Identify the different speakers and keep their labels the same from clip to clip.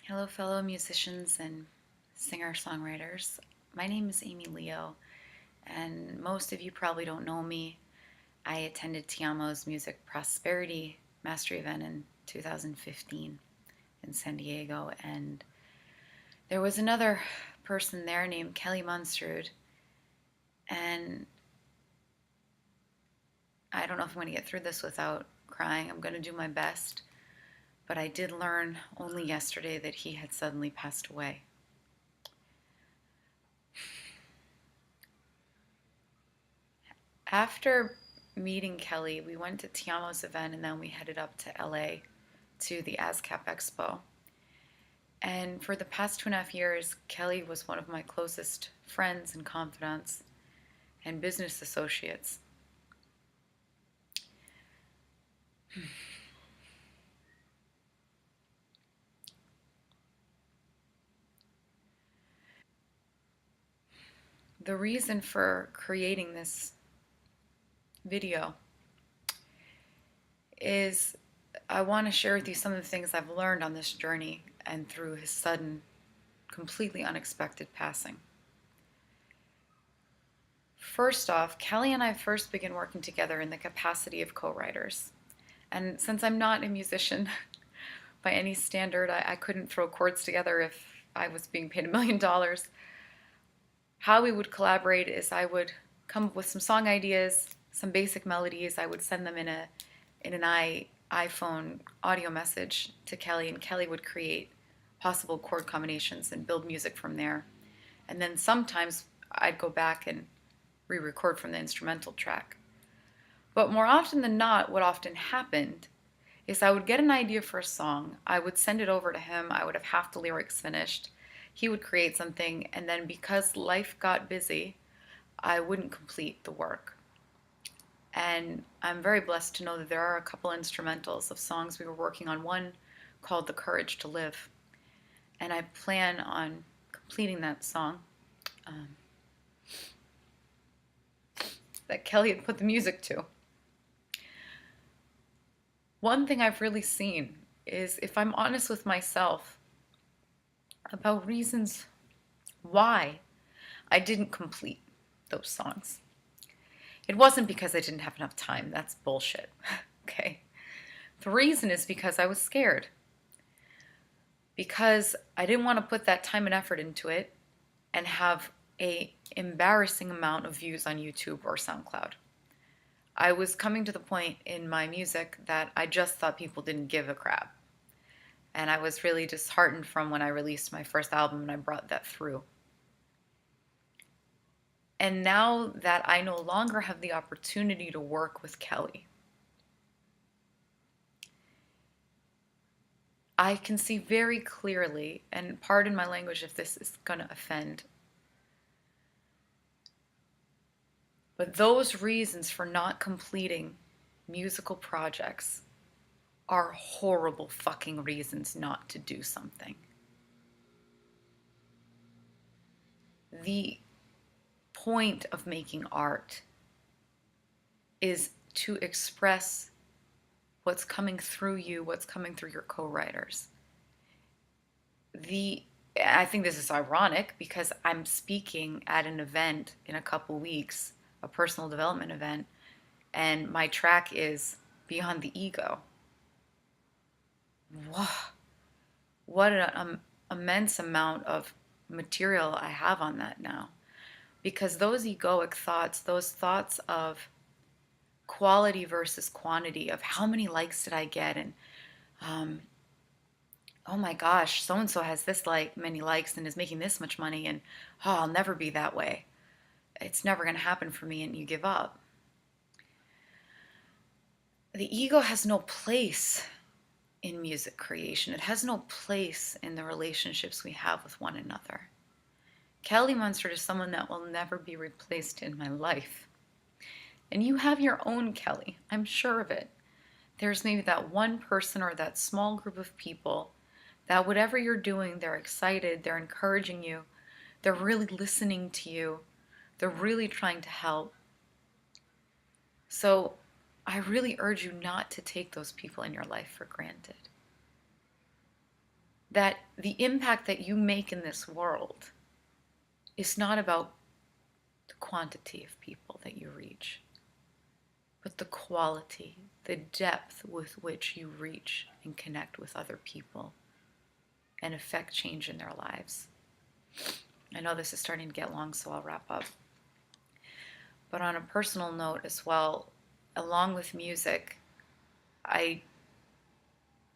Speaker 1: Hello, fellow musicians and singer-songwriters. My name is Amy Leo, and most of you probably don't know me. I attended Tiamo's Music Prosperity Mastery event in 2015 in San Diego, and there was another person there named Kelly Monsrud, and I don't know if I'm going to get through this without crying. I'm going to do my best, but I did learn only yesterday that he had suddenly passed away. After meeting Kelly, we went to Tiamo's event and then we headed up to LA to the ASCAP Expo. And for the past 2.5 years, Kelly was one of my closest friends and confidants and business associates. The reason for creating this video is I want to share with you some of the things I've learned on this journey and through his sudden, completely unexpected passing. First off, Kelly and I first began working together in the capacity of co-writers. And since I'm not a musician by any standard, I couldn't throw chords together if I was being paid $1 million. How we would collaborate is I would come up with some song ideas, some basic melodies. I would send them in an iPhone audio message to Kelly, and Kelly would create possible chord combinations and build music from there. And then sometimes I'd go back and re-record from the instrumental track. But more often than not, what often happened is I would get an idea for a song, I would send it over to him, I would have half the lyrics finished, he would create something, and then because life got busy, I wouldn't complete the work. And I'm very blessed to know that there are a couple instrumentals of songs we were working on, one called The Courage to Live. And I plan on completing that song. That Kelly had put the music to. One thing I've really seen is if I'm honest with myself about reasons why I didn't complete those songs. It wasn't because I didn't have enough time. That's bullshit. Okay. The reason is because I was scared. Because I didn't want to put that time and effort into it and have a embarrassing amount of views on YouTube or SoundCloud. I was coming to the point in my music that I just thought people didn't give a crap. And I was really disheartened from when I released my first album and I brought that through. And now that I no longer have the opportunity to work with Kelly, I can see very clearly, and pardon my language if this is going to offend, but those reasons for not completing musical projects are horrible fucking reasons not to do something. The point of making art is to express what's coming through you, what's coming through your co-writers. I think this is ironic because I'm speaking at an event in a couple weeks, a personal development event, and my track is Beyond the Ego. Wow, what an immense amount of material I have on that now. Because those egoic thoughts, those thoughts of quality versus quantity, of how many likes did I get, and oh my gosh, so and so has this many likes and is making this much money, and oh, I'll never be that way. It's never going to happen for me, and you give up. The ego has no place in music creation. It has no place in the relationships we have with one another. Kelly Monsrud is someone that will never be replaced in my life. And you have your own Kelly, I'm sure of it. There's maybe that one person or that small group of people that whatever you're doing, they're excited, they're encouraging you, they're really listening to you, they're really trying to help. So I really urge you not to take those people in your life for granted. that the impact that you make in this world is not about the quantity of people that you reach, but the quality, the depth with which you reach and connect with other people and affect change in their lives. I know this is starting to get long, so I'll wrap up. But on a personal note as well, along with music, I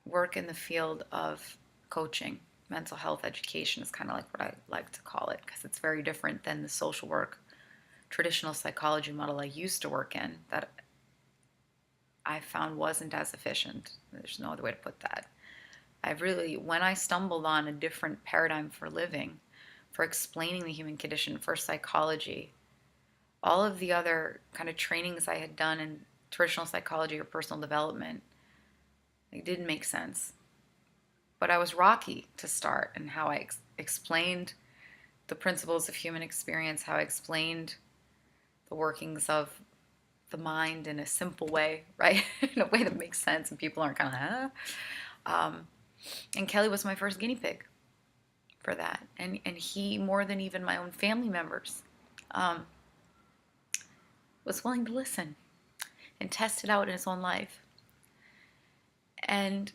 Speaker 1: work in the field of coaching. Mental health education is kind of like what I like to call it, because it's very different than the social work, traditional psychology model I used to work in that I found wasn't as efficient. There's no other way to put that. When I stumbled on a different paradigm for living, for explaining the human condition, for psychology, all of the other kind of trainings I had done in traditional psychology or personal development, it didn't make sense. But I was rocky to start in how I explained the principles of human experience, how I explained the workings of the mind in a simple way, right? In a way that makes sense and people aren't kind of, and Kelly was my first guinea pig for that. And he, more than even my own family members, was willing to listen and test it out in his own life. And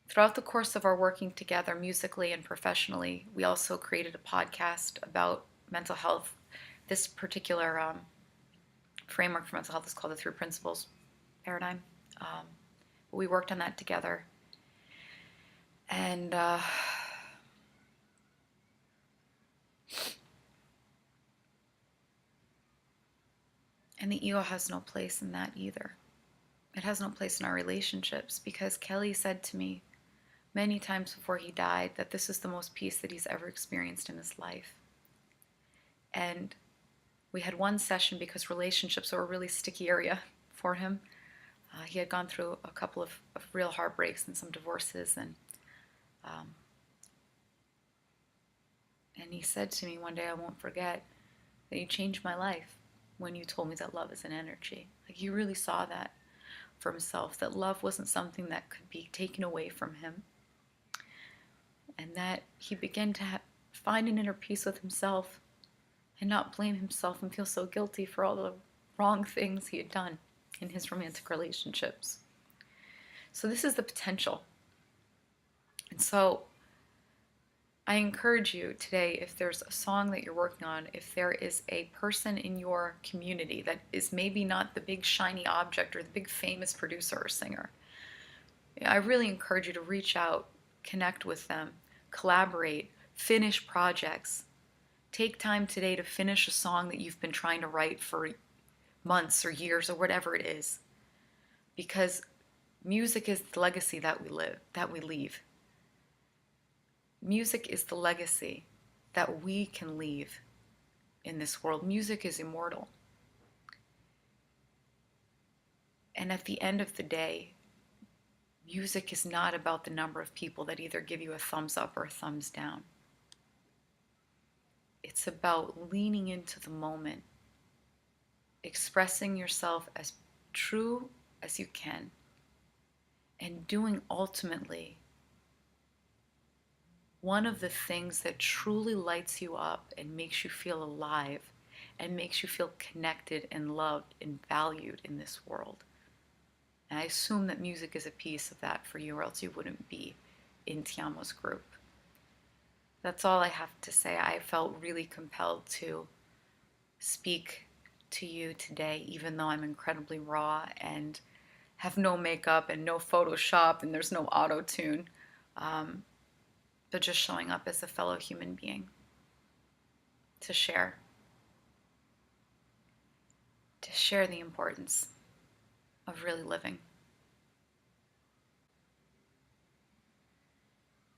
Speaker 1: throughout the course of our working together musically and professionally, we also created a podcast about mental health. This particular framework for mental health is called the Three Principles Paradigm. We worked on that together. And the ego has no place in that either. It has no place in our relationships, because Kelly said to me many times before he died that this is the most peace that he's ever experienced in his life. And we had one session because relationships were a really sticky area for him. He had gone through a couple of real heartbreaks and some divorces, and he said to me one day, I won't forget, that you changed my life when you told me that love is an energy. Like, he really saw that for himself, that love wasn't something that could be taken away from him, and that he began to find an inner peace with himself and not blame himself and feel so guilty for all the wrong things he had done in his romantic relationships. So this is the potential. And so I encourage you today, if there's a song that you're working on, if there is a person in your community that is maybe not the big shiny object or the big famous producer or singer, I really encourage you to reach out, connect with them, collaborate, finish projects. Take time today to finish a song that you've been trying to write for months or years or whatever it is. Because music is the legacy that we leave. Music is the legacy that we can leave in this world. Music is immortal. And at the end of the day, music is not about the number of people that either give you a thumbs up or a thumbs down. It's about leaning into the moment, expressing yourself as true as you can, and doing ultimately one of the things that truly lights you up and makes you feel alive and makes you feel connected and loved and valued in this world. And I assume that music is a piece of that for you, or else you wouldn't be in Tiamo's group. That's all I have to say. I felt really compelled to speak to you today, even though I'm incredibly raw and have no makeup and no Photoshop and there's no auto-tune. But just showing up as a fellow human being to share the importance of really living.